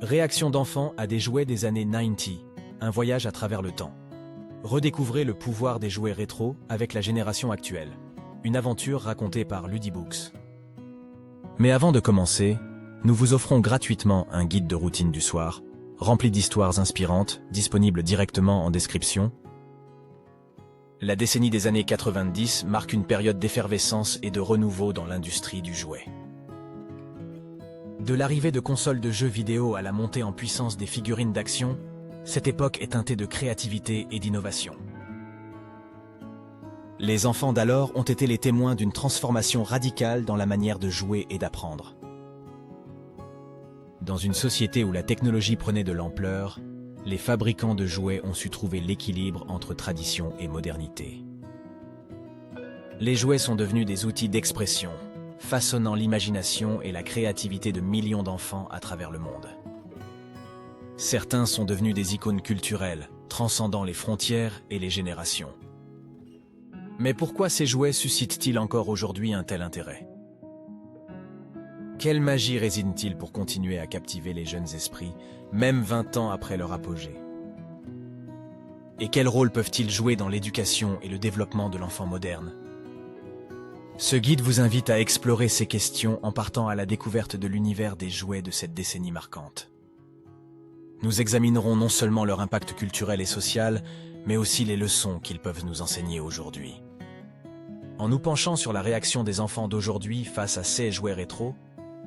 Réaction d'enfant à des jouets des années 90, un voyage à travers le temps. Redécouvrez le pouvoir des jouets rétro avec la génération actuelle. Une aventure racontée par Ludibooks. Mais avant de commencer, nous vous offrons gratuitement un guide de routine du soir, rempli d'histoires inspirantes, disponible directement en description. La décennie des années 90 marque une période d'effervescence et de renouveau dans l'industrie du jouet. De l'arrivée de consoles de jeux vidéo à la montée en puissance des figurines d'action, cette époque est teintée de créativité et d'innovation. Les enfants d'alors ont été les témoins d'une transformation radicale dans la manière de jouer et d'apprendre. Dans une société où la technologie prenait de l'ampleur, les fabricants de jouets ont su trouver l'équilibre entre tradition et modernité. Les jouets sont devenus des outils d'expression, façonnant l'imagination et la créativité de millions d'enfants à travers le monde. Certains sont devenus des icônes culturelles, transcendant les frontières et les générations. Mais pourquoi ces jouets suscitent-ils encore aujourd'hui un tel intérêt? Quelle magie réside-t-il pour continuer à captiver les jeunes esprits, même 20 ans après leur apogée? Et quel rôle peuvent-ils jouer dans l'éducation et le développement de l'enfant moderne? Ce guide vous invite à explorer ces questions en partant à la découverte de l'univers des jouets de cette décennie marquante. Nous examinerons non seulement leur impact culturel et social, mais aussi les leçons qu'ils peuvent nous enseigner aujourd'hui. En nous penchant sur la réaction des enfants d'aujourd'hui face à ces jouets rétro,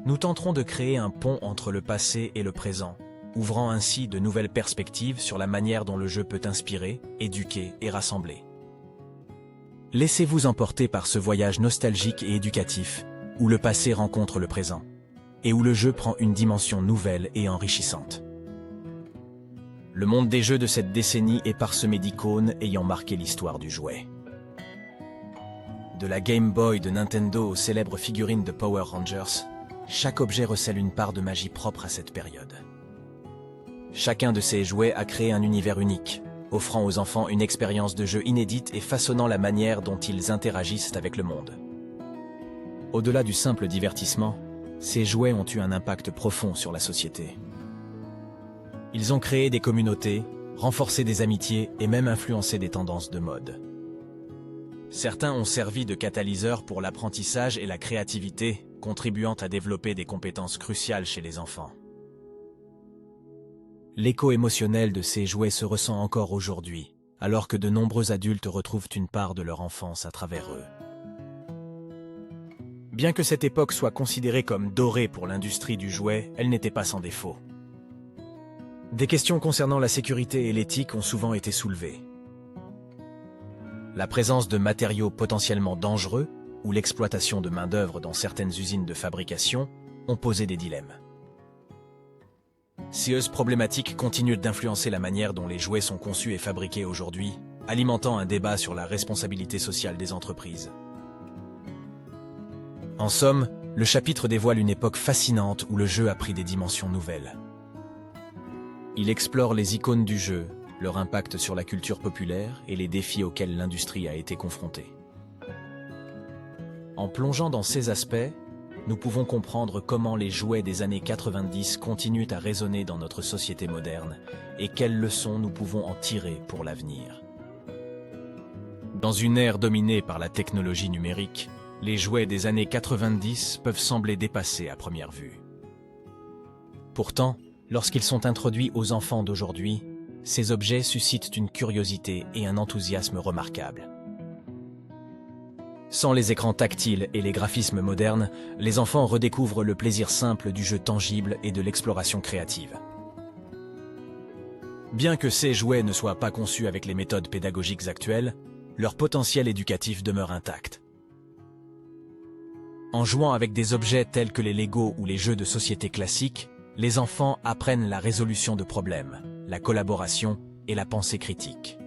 nous tenterons de créer un pont entre le passé et le présent, ouvrant ainsi de nouvelles perspectives sur la manière dont le jeu peut inspirer, éduquer et rassembler. Laissez-vous emporter par ce voyage nostalgique et éducatif, où le passé rencontre le présent, et où le jeu prend une dimension nouvelle et enrichissante. Le monde des jeux de cette décennie est parsemé d'icônes ayant marqué l'histoire du jouet. De la Game Boy de Nintendo aux célèbres figurines de Power Rangers, chaque objet recèle une part de magie propre à cette période. Chacun de ces jouets a créé un univers unique, offrant aux enfants une expérience de jeu inédite et façonnant la manière dont ils interagissent avec le monde. Au-delà du simple divertissement, ces jouets ont eu un impact profond sur la société. Ils ont créé des communautés, renforcé des amitiés et même influencé des tendances de mode. Certains ont servi de catalyseurs pour l'apprentissage et la créativité, contribuant à développer des compétences cruciales chez les enfants. L'écho émotionnel de ces jouets se ressent encore aujourd'hui, alors que de nombreux adultes retrouvent une part de leur enfance à travers eux. Bien que cette époque soit considérée comme dorée pour l'industrie du jouet, elle n'était pas sans défaut. Des questions concernant la sécurité et l'éthique ont souvent été soulevées. La présence de matériaux potentiellement dangereux ou l'exploitation de main-d'œuvre dans certaines usines de fabrication ont posé des dilemmes. Ces problématiques continuent d'influencer la manière dont les jouets sont conçus et fabriqués aujourd'hui, alimentant un débat sur la responsabilité sociale des entreprises. En somme, le chapitre dévoile une époque fascinante où le jeu a pris des dimensions nouvelles. Il explore les icônes du jeu, leur impact sur la culture populaire et les défis auxquels l'industrie a été confrontée. En plongeant dans ces aspects, nous pouvons comprendre comment les jouets des années 90 continuent à résonner dans notre société moderne et quelles leçons nous pouvons en tirer pour l'avenir. Dans une ère dominée par la technologie numérique, les jouets des années 90 peuvent sembler dépassés à première vue. Pourtant, lorsqu'ils sont introduits aux enfants d'aujourd'hui, ces objets suscitent une curiosité et un enthousiasme remarquables. Sans les écrans tactiles et les graphismes modernes, les enfants redécouvrent le plaisir simple du jeu tangible et de l'exploration créative. Bien que ces jouets ne soient pas conçus avec les méthodes pédagogiques actuelles, leur potentiel éducatif demeure intact. En jouant avec des objets tels que les Lego ou les jeux de société classiques, les enfants apprennent la résolution de problèmes, la collaboration et la pensée critique.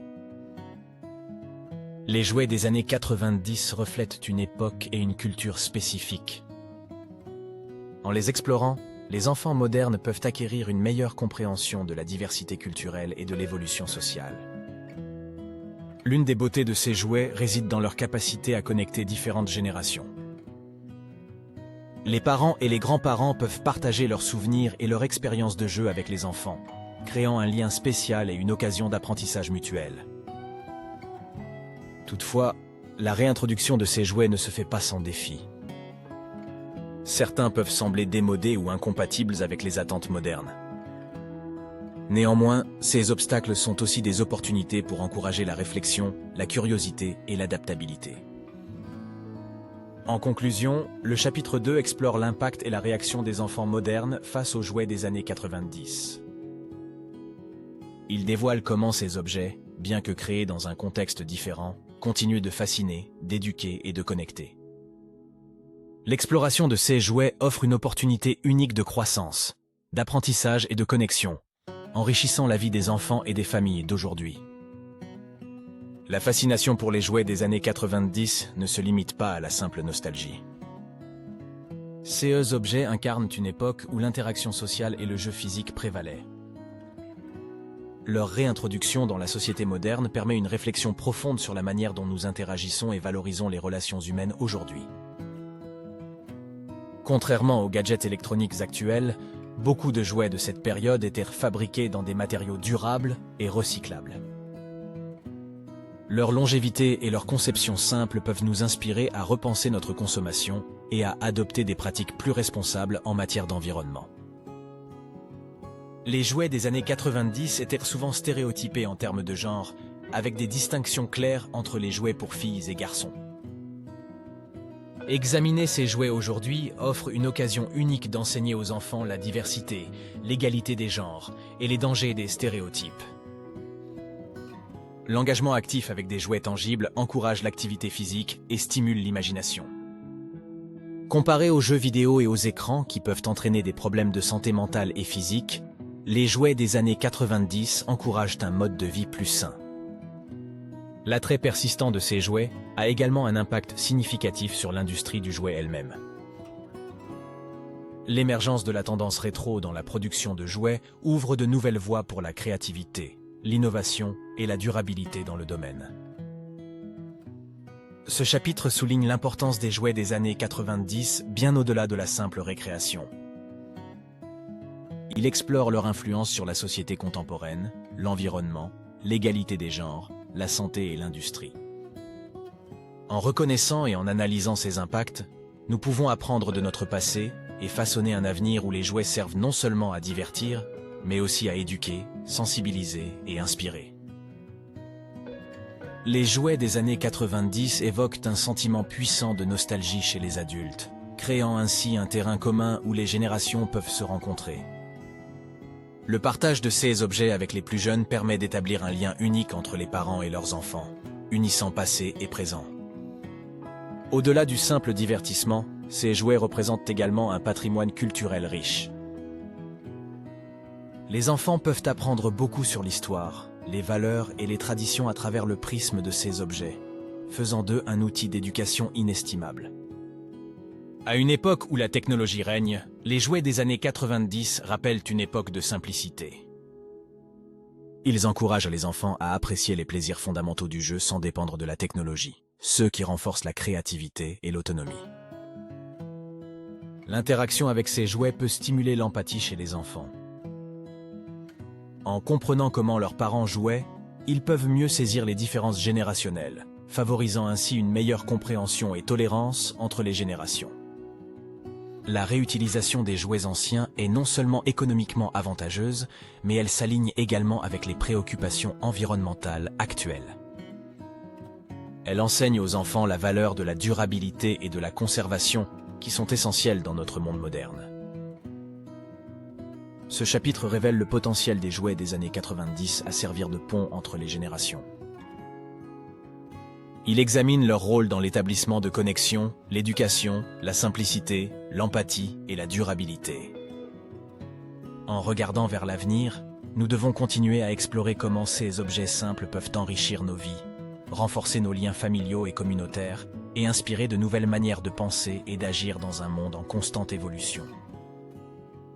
Les jouets des années 90 reflètent une époque et une culture spécifiques. En les explorant, les enfants modernes peuvent acquérir une meilleure compréhension de la diversité culturelle et de l'évolution sociale. L'une des beautés de ces jouets réside dans leur capacité à connecter différentes générations. Les parents et les grands-parents peuvent partager leurs souvenirs et leur expérience de jeu avec les enfants, créant un lien spécial et une occasion d'apprentissage mutuel. Toutefois, la réintroduction de ces jouets ne se fait pas sans défi. Certains peuvent sembler démodés ou incompatibles avec les attentes modernes. Néanmoins, ces obstacles sont aussi des opportunités pour encourager la réflexion, la curiosité et l'adaptabilité. En conclusion, le chapitre 2 explore l'impact et la réaction des enfants modernes face aux jouets des années 90. Il dévoile comment ces objets, bien que créés dans un contexte différent, continuent de fasciner, d'éduquer et de connecter. L'exploration de ces jouets offre une opportunité unique de croissance, d'apprentissage et de connexion, enrichissant la vie des enfants et des familles d'aujourd'hui. La fascination pour les jouets des années 90 ne se limite pas à la simple nostalgie. Ces objets incarnent une époque où l'interaction sociale et le jeu physique prévalaient. Leur réintroduction dans la société moderne permet une réflexion profonde sur la manière dont nous interagissons et valorisons les relations humaines aujourd'hui. Contrairement aux gadgets électroniques actuels, beaucoup de jouets de cette période étaient fabriqués dans des matériaux durables et recyclables. Leur longévité et leur conception simple peuvent nous inspirer à repenser notre consommation et à adopter des pratiques plus responsables en matière d'environnement. Les jouets des années 90 étaient souvent stéréotypés en termes de genre, avec des distinctions claires entre les jouets pour filles et garçons. Examiner ces jouets aujourd'hui offre une occasion unique d'enseigner aux enfants la diversité, l'égalité des genres et les dangers des stéréotypes. L'engagement actif avec des jouets tangibles encourage l'activité physique et stimule l'imagination. Comparé aux jeux vidéo et aux écrans qui peuvent entraîner des problèmes de santé mentale et physique, les jouets des années 90 encouragent un mode de vie plus sain. L'attrait persistant de ces jouets a également un impact significatif sur l'industrie du jouet elle-même. L'émergence de la tendance rétro dans la production de jouets ouvre de nouvelles voies pour la créativité, l'innovation et la durabilité dans le domaine. Ce chapitre souligne l'importance des jouets des années 90 bien au-delà de la simple récréation. Il explore leur influence sur la société contemporaine, l'environnement, l'égalité des genres, la santé et l'industrie. En reconnaissant et en analysant ces impacts, nous pouvons apprendre de notre passé et façonner un avenir où les jouets servent non seulement à divertir, mais aussi à éduquer, sensibiliser et inspirer. Les jouets des années 90 évoquent un sentiment puissant de nostalgie chez les adultes, créant ainsi un terrain commun où les générations peuvent se rencontrer. Le partage de ces objets avec les plus jeunes permet d'établir un lien unique entre les parents et leurs enfants, unissant passé et présent. Au-delà du simple divertissement, ces jouets représentent également un patrimoine culturel riche. Les enfants peuvent apprendre beaucoup sur l'histoire, les valeurs et les traditions à travers le prisme de ces objets, faisant d'eux un outil d'éducation inestimable. À une époque où la technologie règne, les jouets des années 90 rappellent une époque de simplicité. Ils encouragent les enfants à apprécier les plaisirs fondamentaux du jeu sans dépendre de la technologie, ceux qui renforcent la créativité et l'autonomie. L'interaction avec ces jouets peut stimuler l'empathie chez les enfants. En comprenant comment leurs parents jouaient, ils peuvent mieux saisir les différences générationnelles, favorisant ainsi une meilleure compréhension et tolérance entre les générations. La réutilisation des jouets anciens est non seulement économiquement avantageuse, mais elle s'aligne également avec les préoccupations environnementales actuelles. Elle enseigne aux enfants la valeur de la durabilité et de la conservation qui sont essentielles dans notre monde moderne. Ce chapitre révèle le potentiel des jouets des années 90 à servir de pont entre les générations. Il examine leur rôle dans l'établissement de connexions, l'éducation, la simplicité, l'empathie et la durabilité. En regardant vers l'avenir, nous devons continuer à explorer comment ces objets simples peuvent enrichir nos vies, renforcer nos liens familiaux et communautaires et inspirer de nouvelles manières de penser et d'agir dans un monde en constante évolution.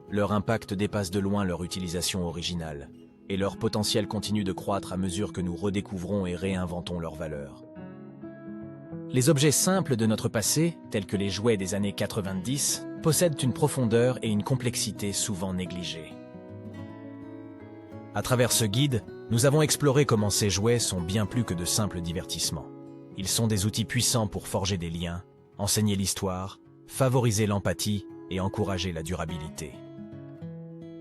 Leur impact dépasse de loin leur utilisation originale, et leur potentiel continue de croître à mesure que nous redécouvrons et réinventons leurs valeurs. Les objets simples de notre passé, tels que les jouets des années 90, possèdent une profondeur et une complexité souvent négligées. À travers ce guide, nous avons exploré comment ces jouets sont bien plus que de simples divertissements. Ils sont des outils puissants pour forger des liens, enseigner l'histoire, favoriser l'empathie et encourager la durabilité.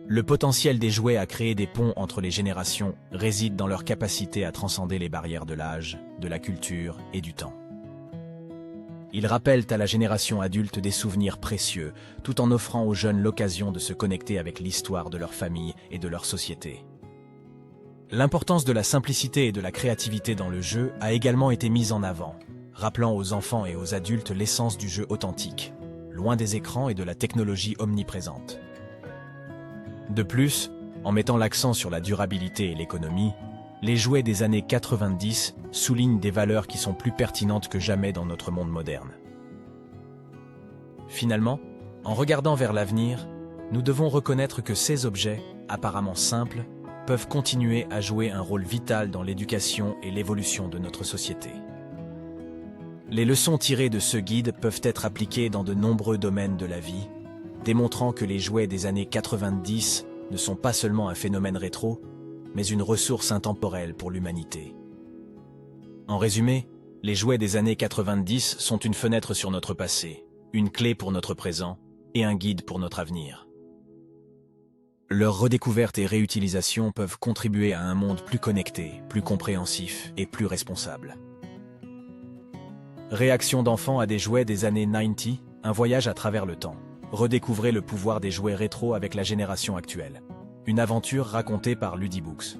Le potentiel des jouets à créer des ponts entre les générations réside dans leur capacité à transcender les barrières de l'âge, de la culture et du temps. Ils rappellent à la génération adulte des souvenirs précieux, tout en offrant aux jeunes l'occasion de se connecter avec l'histoire de leur famille et de leur société. L'importance de la simplicité et de la créativité dans le jeu a également été mise en avant, rappelant aux enfants et aux adultes l'essence du jeu authentique, loin des écrans et de la technologie omniprésente. De plus, en mettant l'accent sur la durabilité et l'économie, les jouets des années 90 soulignent des valeurs qui sont plus pertinentes que jamais dans notre monde moderne. Finalement, en regardant vers l'avenir, nous devons reconnaître que ces objets, apparemment simples, peuvent continuer à jouer un rôle vital dans l'éducation et l'évolution de notre société. Les leçons tirées de ce guide peuvent être appliquées dans de nombreux domaines de la vie, démontrant que les jouets des années 90 ne sont pas seulement un phénomène rétro, mais une ressource intemporelle pour l'humanité. En résumé, les jouets des années 90 sont une fenêtre sur notre passé, une clé pour notre présent et un guide pour notre avenir. Leur redécouverte et réutilisation peuvent contribuer à un monde plus connecté, plus compréhensif et plus responsable. Réaction d'enfants à des jouets des années 90, un voyage à travers le temps. Redécouvrez le pouvoir des jouets rétro avec la génération actuelle. Une aventure racontée par Ludibooks.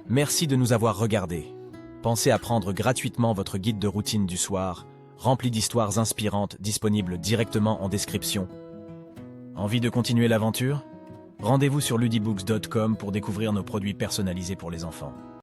Merci de nous avoir regardés. Pensez à prendre gratuitement votre guide de routine du soir, rempli d'histoires inspirantes disponibles directement en description. Envie de continuer l'aventure ? Rendez-vous sur ludibooks.com pour découvrir nos produits personnalisés pour les enfants.